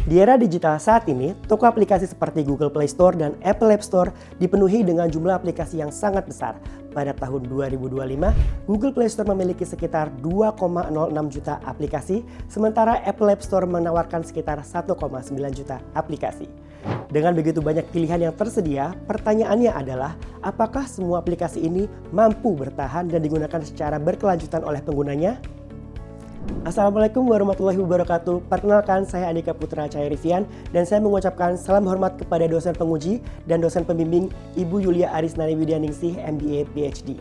Di era digital saat ini, toko aplikasi seperti Google Play Store dan Apple App Store dipenuhi dengan jumlah aplikasi yang sangat besar. Pada tahun 2025, Google Play Store memiliki sekitar 2,06 juta aplikasi, sementara Apple App Store menawarkan sekitar 1,9 juta aplikasi. Dengan begitu banyak pilihan yang tersedia, pertanyaannya adalah apakah semua aplikasi ini mampu bertahan dan digunakan secara berkelanjutan oleh penggunanya? Assalamualaikum warahmatullahi wabarakatuh. Perkenalkan, saya Andika Putra Cahayarifian dan saya mengucapkan salam hormat kepada dosen penguji dan dosen pembimbing Ibu Yulia Arisnani Widyaningsih, MBA PhD.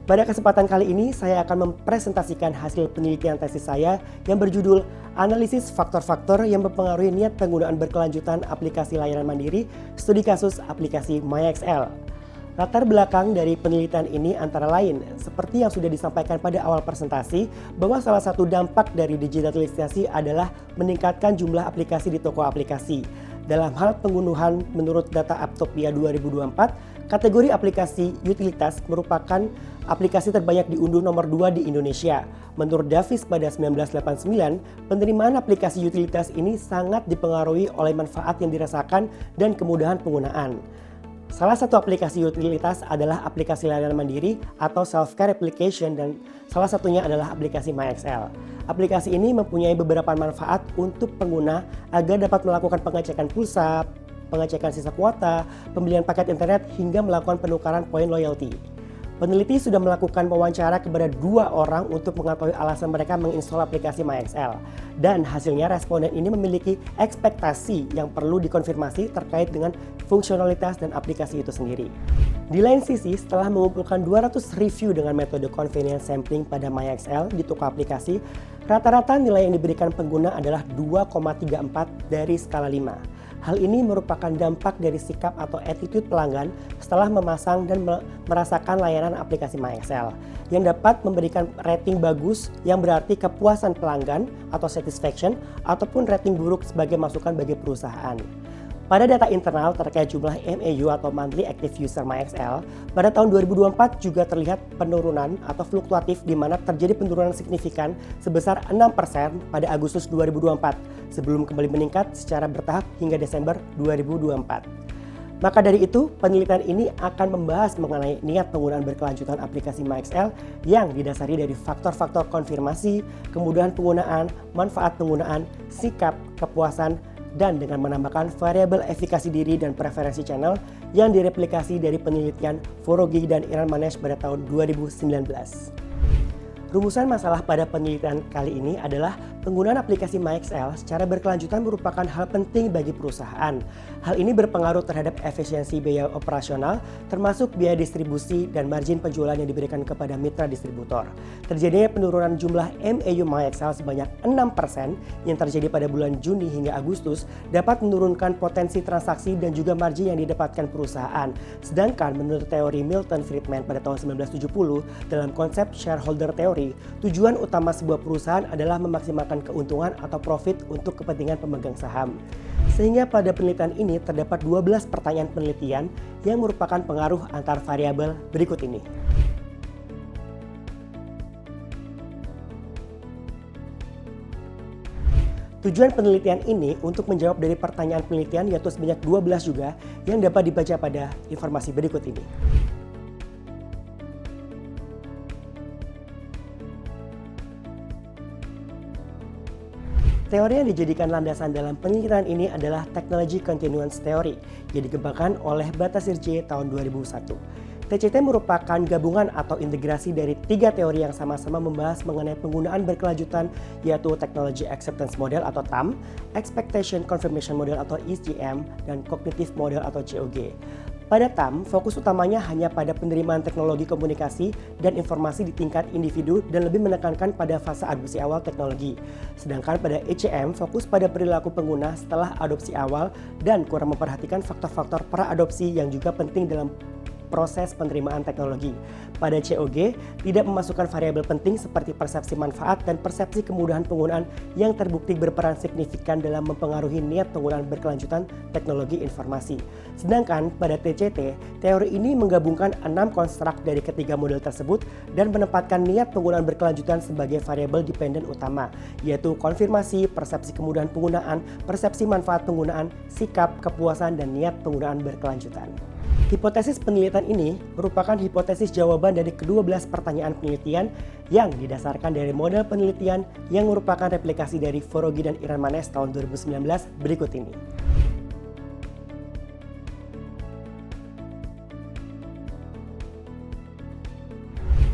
Pada kesempatan kali ini, saya akan mempresentasikan hasil penelitian tesis saya yang berjudul Analisis Faktor-Faktor yang Mempengaruhi Niat Penggunaan Berkelanjutan Aplikasi Layanan Mandiri, Studi Kasus Aplikasi MyXL. Latar belakang dari penelitian ini antara lain, seperti yang sudah disampaikan pada awal presentasi, bahwa salah satu dampak dari digitalisasi adalah meningkatkan jumlah aplikasi di toko aplikasi. Dalam hal pengunduhan menurut data Aptopia 2024, kategori aplikasi utilitas merupakan aplikasi terbanyak diunduh nomor 2 di Indonesia. Menurut Davis pada 1989, penerimaan aplikasi utilitas ini sangat dipengaruhi oleh manfaat yang dirasakan dan kemudahan penggunaan. Salah satu aplikasi utilitas adalah aplikasi layanan mandiri atau self-care application dan salah satunya adalah aplikasi MyXL. Aplikasi ini mempunyai beberapa manfaat untuk pengguna agar dapat melakukan pengecekan pulsa, pengecekan sisa kuota, pembelian paket internet hingga melakukan penukaran poin loyalty. Peneliti sudah melakukan wawancara kepada 2 orang untuk mengetahui alasan mereka menginstal aplikasi MyXL. Dan hasilnya responden ini memiliki ekspektasi yang perlu dikonfirmasi terkait dengan fungsionalitas dan aplikasi itu sendiri. Di lain sisi, setelah mengumpulkan 200 review dengan metode convenience sampling pada MyXL di toko aplikasi, rata-rata nilai yang diberikan pengguna adalah 2,34 dari skala 5. Hal ini merupakan dampak dari sikap atau attitude pelanggan setelah memasang dan merasakan layanan aplikasi MyXL yang dapat memberikan rating bagus yang berarti kepuasan pelanggan atau satisfaction ataupun rating buruk sebagai masukan bagi perusahaan. Pada data internal terkait jumlah MAU atau Monthly Active User MyXL, pada tahun 2024 juga terlihat penurunan atau fluktuatif di mana terjadi penurunan signifikan sebesar 6% pada Agustus 2024 sebelum kembali meningkat secara bertahap hingga Desember 2024. Maka dari itu, penelitian ini akan membahas mengenai niat penggunaan berkelanjutan aplikasi MyXL yang didasari dari faktor-faktor konfirmasi, kemudahan penggunaan, manfaat penggunaan, sikap, kepuasan, dan dengan menambahkan variabel efikasi diri dan preferensi channel yang direplikasi dari penelitian Forogi dan Iran Manesh pada tahun 2019. Rumusan masalah pada penelitian kali ini adalah penggunaan aplikasi MyXL secara berkelanjutan merupakan hal penting bagi perusahaan. Hal ini berpengaruh terhadap efisiensi biaya operasional, termasuk biaya distribusi dan margin penjualan yang diberikan kepada mitra distributor. Terjadinya penurunan jumlah MAU MyXL sebanyak 6% yang terjadi pada bulan Juni hingga Agustus dapat menurunkan potensi transaksi dan juga margin yang didapatkan perusahaan. Sedangkan menurut teori Milton Friedman pada tahun 1970 dalam konsep shareholder theory, tujuan utama sebuah perusahaan adalah memaksimalkan keuntungan atau profit untuk kepentingan pemegang saham. Sehingga pada penelitian ini terdapat 12 pertanyaan penelitian yang merupakan pengaruh antar variabel berikut ini. Tujuan penelitian ini untuk menjawab dari pertanyaan penelitian yaitu sebanyak 12 juga yang dapat dibaca pada informasi berikut ini. Teori yang dijadikan landasan dalam penelitian ini adalah Technology Continuance Theory yang dikembangkan oleh Batasir J tahun 2001. TCT merupakan gabungan atau integrasi dari 3 teori yang sama-sama membahas mengenai penggunaan berkelanjutan yaitu Technology Acceptance Model atau TAM, Expectation Confirmation Model atau ECM, dan Cognitive Model atau COG. Pada TAM, fokus utamanya hanya pada penerimaan teknologi komunikasi dan informasi di tingkat individu dan lebih menekankan pada fase adopsi awal teknologi. Sedangkan pada ECM, fokus pada perilaku pengguna setelah adopsi awal dan kurang memperhatikan faktor-faktor pra-adopsi yang juga penting dalam proses penerimaan teknologi. Pada COG, tidak memasukkan variabel penting seperti persepsi manfaat dan persepsi kemudahan penggunaan yang terbukti berperan signifikan dalam mempengaruhi niat penggunaan berkelanjutan teknologi informasi. Sedangkan pada TCT, teori ini menggabungkan 6 konstruk dari ketiga model tersebut dan menempatkan niat penggunaan berkelanjutan sebagai variabel dependen utama, yaitu konfirmasi, persepsi kemudahan penggunaan, persepsi manfaat penggunaan, sikap, kepuasan, dan niat penggunaan berkelanjutan. Hipotesis penelitian ini merupakan hipotesis jawaban dari ke-12 pertanyaan penelitian yang didasarkan dari model penelitian yang merupakan replikasi dari Foroughi dan Irmanes tahun 2019 berikut ini.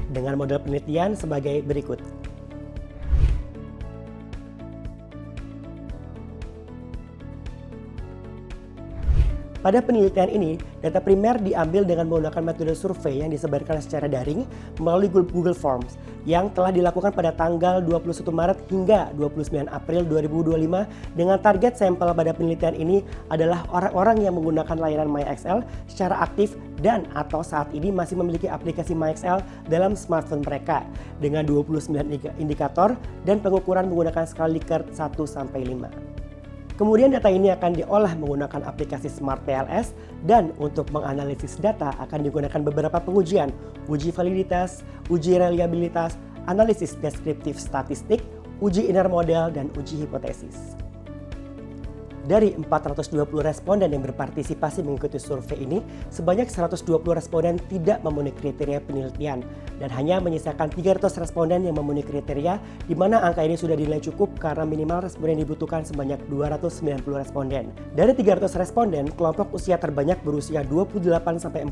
Dengan model penelitian sebagai berikut. Pada penelitian ini, data primer diambil dengan menggunakan metode survei yang disebarkan secara daring melalui Google Forms yang telah dilakukan pada tanggal 21 Maret hingga 29 April 2025 dengan target sampel pada penelitian ini adalah orang-orang yang menggunakan layanan MyExcel secara aktif dan atau saat ini masih memiliki aplikasi MyExcel dalam smartphone mereka dengan 29 indikator dan pengukuran menggunakan skala Likert 1-5. Kemudian data ini akan diolah menggunakan aplikasi Smart PLS dan untuk menganalisis data akan digunakan beberapa pengujian, uji validitas, uji reliabilitas, analisis deskriptif statistik, uji inner model, dan uji hipotesis. Dari 420 responden yang berpartisipasi mengikuti survei ini, sebanyak 120 responden tidak memenuhi kriteria penelitian dan hanya menyisakan 300 responden yang memenuhi kriteria, di mana angka ini sudah dinilai cukup karena minimal responden dibutuhkan sebanyak 290 responden. Dari 300 responden, kelompok usia terbanyak berusia 28-46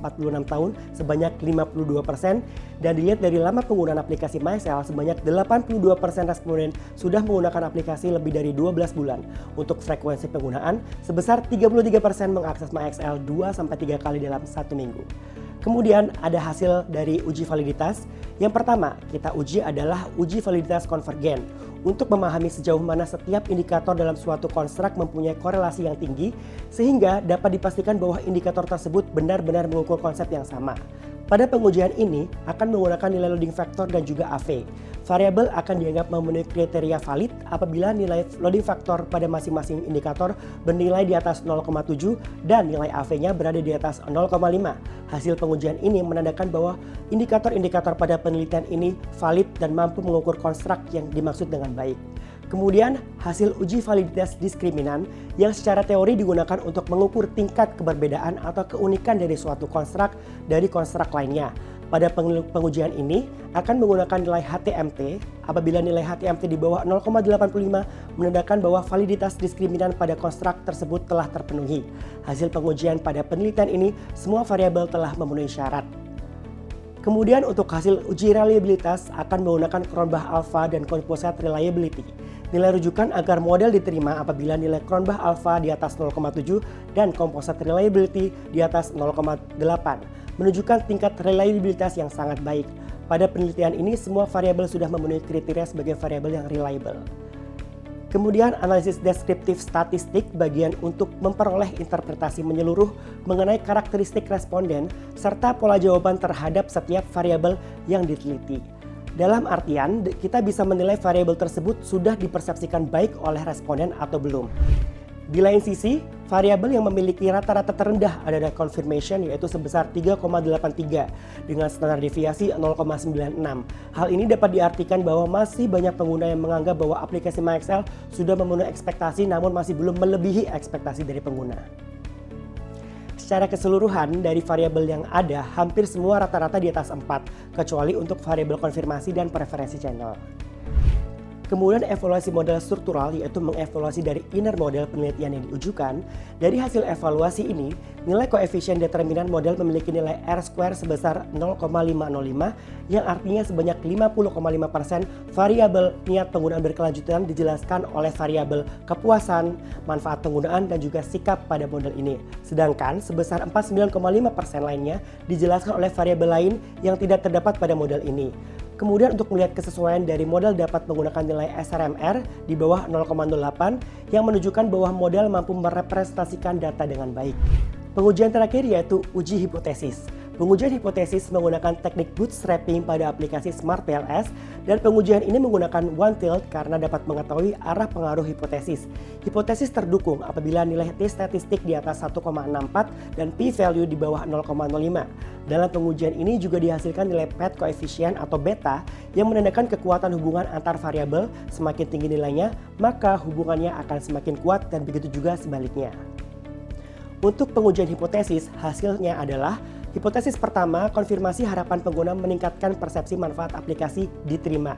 tahun sebanyak 52% dan dilihat dari lama penggunaan aplikasi MyExcel sebanyak 82% responden sudah menggunakan aplikasi lebih dari 12 bulan. Untuk frekuensi penggunaan, sebesar 33% mengakses MyExcel 2-3 kali dalam 1 minggu. Kemudian ada hasil dari uji validitas. Yang pertama kita uji adalah uji validitas konvergen untuk memahami sejauh mana setiap indikator dalam suatu konstruk mempunyai korelasi yang tinggi sehingga dapat dipastikan bahwa indikator tersebut benar-benar mengukur konsep yang sama. Pada pengujian ini akan menggunakan nilai loading factor dan juga AV. Variabel akan dianggap memenuhi kriteria valid apabila nilai loading factor pada masing-masing indikator bernilai di atas 0,7 dan nilai AV-nya berada di atas 0,5. Hasil pengujian ini menandakan bahwa indikator-indikator pada penelitian ini valid dan mampu mengukur konstruk yang dimaksud dengan baik. Kemudian hasil uji validitas diskriminan yang secara teori digunakan untuk mengukur tingkat keberbedaan atau keunikan dari suatu konstruk dari konstruk lainnya. Pada pengujian ini akan menggunakan nilai HTMT. Apabila nilai HTMT di bawah 0,85 menandakan bahwa validitas diskriminan pada konstruk tersebut telah terpenuhi. Hasil pengujian pada penelitian ini semua variabel telah memenuhi syarat. Kemudian untuk hasil uji reliabilitas akan menggunakan Cronbach alpha dan composite reliability. Nilai rujukan agar model diterima apabila nilai Cronbach alpha di atas 0,7 dan composite reliability di atas 0,8. Menunjukkan tingkat reliabilitas yang sangat baik. Pada penelitian ini semua variabel sudah memenuhi kriteria sebagai variabel yang reliable. Kemudian analisis deskriptif statistik bagian untuk memperoleh interpretasi menyeluruh mengenai karakteristik responden serta pola jawaban terhadap setiap variabel yang diteliti. Dalam artian kita bisa menilai variabel tersebut sudah dipersepsikan baik oleh responden atau belum. Di lain sisi, variabel yang memiliki rata-rata terendah adalah confirmation yaitu sebesar 3,83 dengan standar deviasi 0,96. Hal ini dapat diartikan bahwa masih banyak pengguna yang menganggap bahwa aplikasi MyExcel sudah memenuhi ekspektasi namun masih belum melebihi ekspektasi dari pengguna. Secara keseluruhan dari variabel yang ada hampir semua rata-rata di atas 4 kecuali untuk variabel konfirmasi dan preferensi channel. Kemudian evaluasi model struktural yaitu mengevaluasi dari inner model penelitian yang diujukan. Dari hasil evaluasi ini, nilai koefisien determinan model memiliki nilai R-square sebesar 0,505 yang artinya sebanyak 50,5% variabel niat penggunaan berkelanjutan dijelaskan oleh variabel kepuasan, manfaat penggunaan, dan juga sikap pada model ini. Sedangkan sebesar 49,5% lainnya dijelaskan oleh variabel lain yang tidak terdapat pada model ini. Kemudian untuk melihat kesesuaian dari model dapat menggunakan nilai SRMR di bawah 0,08 yang menunjukkan bahwa model mampu merepresentasikan data dengan baik. Pengujian terakhir yaitu uji hipotesis. Pengujian hipotesis menggunakan teknik bootstrapping pada aplikasi Smart PLS dan pengujian ini menggunakan one tilt karena dapat mengetahui arah pengaruh hipotesis. Hipotesis terdukung apabila nilai t statistik di atas 1,64 dan p-value di bawah 0,05. Dalam pengujian ini juga dihasilkan nilai PET koefisien atau beta yang menandakan kekuatan hubungan antar variabel. Semakin tinggi nilainya, maka hubungannya akan semakin kuat dan begitu juga sebaliknya. Untuk pengujian hipotesis, hasilnya adalah hipotesis pertama, konfirmasi harapan pengguna meningkatkan persepsi manfaat aplikasi diterima.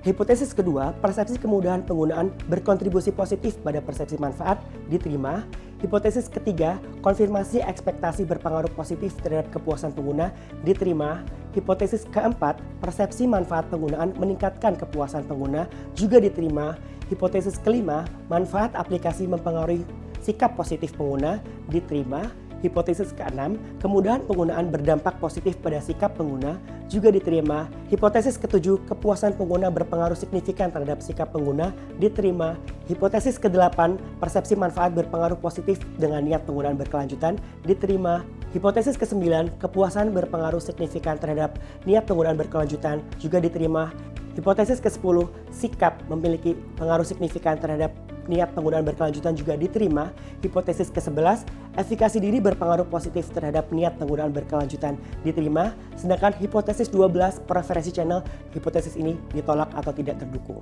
Hipotesis kedua, persepsi kemudahan penggunaan berkontribusi positif pada persepsi manfaat diterima. Hipotesis ketiga, konfirmasi ekspektasi berpengaruh positif terhadap kepuasan pengguna diterima. Hipotesis keempat, persepsi manfaat penggunaan meningkatkan kepuasan pengguna juga diterima. Hipotesis kelima, manfaat aplikasi mempengaruhi sikap positif pengguna diterima. Hipotesis keenam, kemudahan penggunaan berdampak positif pada sikap pengguna juga diterima. Hipotesis ketujuh, kepuasan pengguna berpengaruh signifikan terhadap sikap pengguna diterima. Hipotesis kedelapan, persepsi manfaat berpengaruh positif dengan niat penggunaan berkelanjutan diterima. Hipotesis kesembilan, kepuasan berpengaruh signifikan terhadap niat penggunaan berkelanjutan juga diterima. Hipotesis ke-10, sikap memiliki pengaruh signifikan terhadap niat penggunaan berkelanjutan juga diterima. Hipotesis ke-11, efikasi diri berpengaruh positif terhadap niat penggunaan berkelanjutan diterima. Sedangkan hipotesis 12, preferensi channel, hipotesis ini ditolak atau tidak terdukung.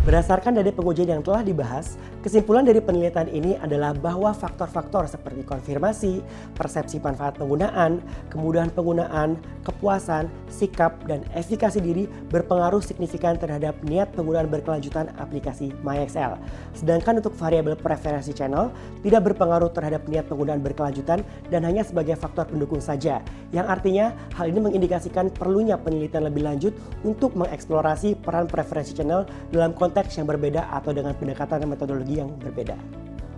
Berdasarkan dari pengujian yang telah dibahas, kesimpulan dari penelitian ini adalah bahwa faktor-faktor seperti konfirmasi, persepsi manfaat penggunaan, kemudahan penggunaan, kepuasan, sikap, dan efikasi diri berpengaruh signifikan terhadap niat penggunaan berkelanjutan aplikasi MyExcel. Sedangkan untuk variabel preferensi channel tidak berpengaruh terhadap niat penggunaan berkelanjutan dan hanya sebagai faktor pendukung saja, yang artinya hal ini mengindikasikan perlunya penelitian lebih lanjut untuk mengeksplorasi peran preferensi channel dalam konteks yang berbeda atau dengan pendekatan dan metodologi yang berbeda.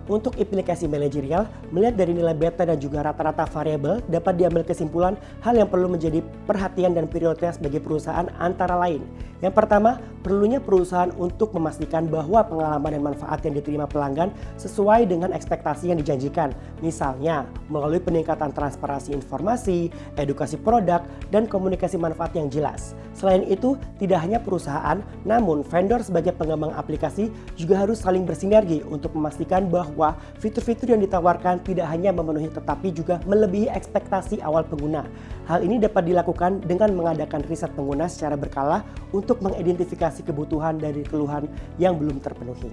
Untuk implikasi manajerial, melihat dari nilai beta dan juga rata-rata variabel, dapat diambil kesimpulan hal yang perlu menjadi perhatian dan prioritas bagi perusahaan antara lain. Yang pertama, perlunya perusahaan untuk memastikan bahwa pengalaman dan manfaat yang diterima pelanggan sesuai dengan ekspektasi yang dijanjikan. Misalnya, melalui peningkatan transparansi informasi, edukasi produk, dan komunikasi manfaat yang jelas. Selain itu, tidak hanya perusahaan, namun vendor sebagai pengembang aplikasi juga harus saling bersinergi untuk memastikan bahwa fitur-fitur yang ditawarkan tidak hanya memenuhi tetapi juga melebihi ekspektasi awal pengguna. Hal ini dapat dilakukan dengan mengadakan riset pengguna secara berkala untuk mengidentifikasi kebutuhan dari keluhan yang belum terpenuhi.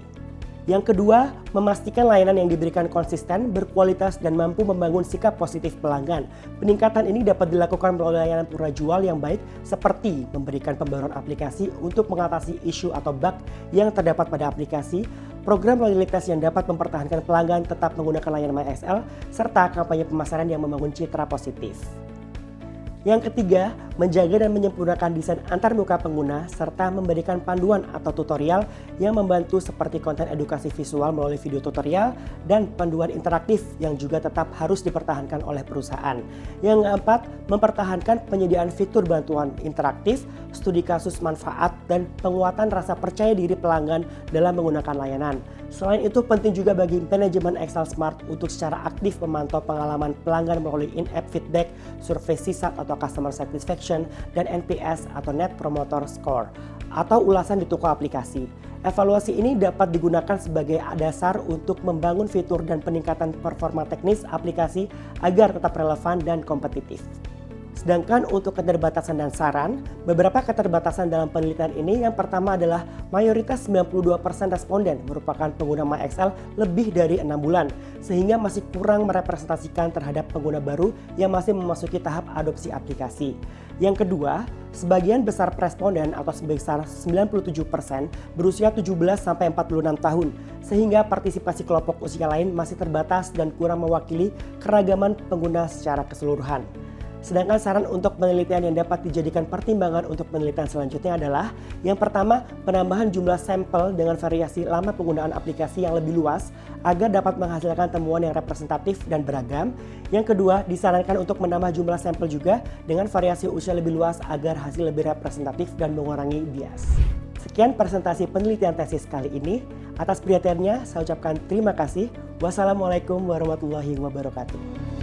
Yang kedua, memastikan layanan yang diberikan konsisten, berkualitas, dan mampu membangun sikap positif pelanggan. Peningkatan ini dapat dilakukan melalui layanan pura jual yang baik seperti memberikan pembaruan aplikasi untuk mengatasi isu atau bug yang terdapat pada aplikasi, program loyalitas yang dapat mempertahankan pelanggan tetap menggunakan layanan MyExcel, serta kampanye pemasaran yang membangun citra positif. Yang ketiga, menjaga dan menyempurnakan desain antarmuka pengguna serta memberikan panduan atau tutorial yang membantu seperti konten edukasi visual melalui video tutorial dan panduan interaktif yang juga tetap harus dipertahankan oleh perusahaan. Yang keempat, mempertahankan penyediaan fitur bantuan interaktif, studi kasus manfaat, dan penguatan rasa percaya diri pelanggan dalam menggunakan layanan. Selain itu, penting juga bagi manajemen Excel Smart untuk secara aktif memantau pengalaman pelanggan melalui in-app feedback, survei CSAT atau Customer Satisfaction, dan NPS atau Net Promoter Score, atau ulasan di toko aplikasi. Evaluasi ini dapat digunakan sebagai dasar untuk membangun fitur dan peningkatan performa teknis aplikasi agar tetap relevan dan kompetitif. Sedangkan untuk keterbatasan dan saran, beberapa keterbatasan dalam penelitian ini yang pertama adalah mayoritas 92% responden merupakan pengguna MyExcel lebih dari 6 bulan, sehingga masih kurang merepresentasikan terhadap pengguna baru yang masih memasuki tahap adopsi aplikasi. Yang kedua, sebagian besar responden atau sebesar 97% berusia 17-46 tahun, sehingga partisipasi kelompok usia lain masih terbatas dan kurang mewakili keragaman pengguna secara keseluruhan. Sedangkan saran untuk penelitian yang dapat dijadikan pertimbangan untuk penelitian selanjutnya adalah yang pertama, penambahan jumlah sampel dengan variasi lama penggunaan aplikasi yang lebih luas agar dapat menghasilkan temuan yang representatif dan beragam. Yang kedua, disarankan untuk menambah jumlah sampel juga dengan variasi usia lebih luas agar hasil lebih representatif dan mengurangi bias. Sekian presentasi penelitian tesis kali ini. Atas perhatiannya, saya ucapkan terima kasih. Wassalamualaikum warahmatullahi wabarakatuh.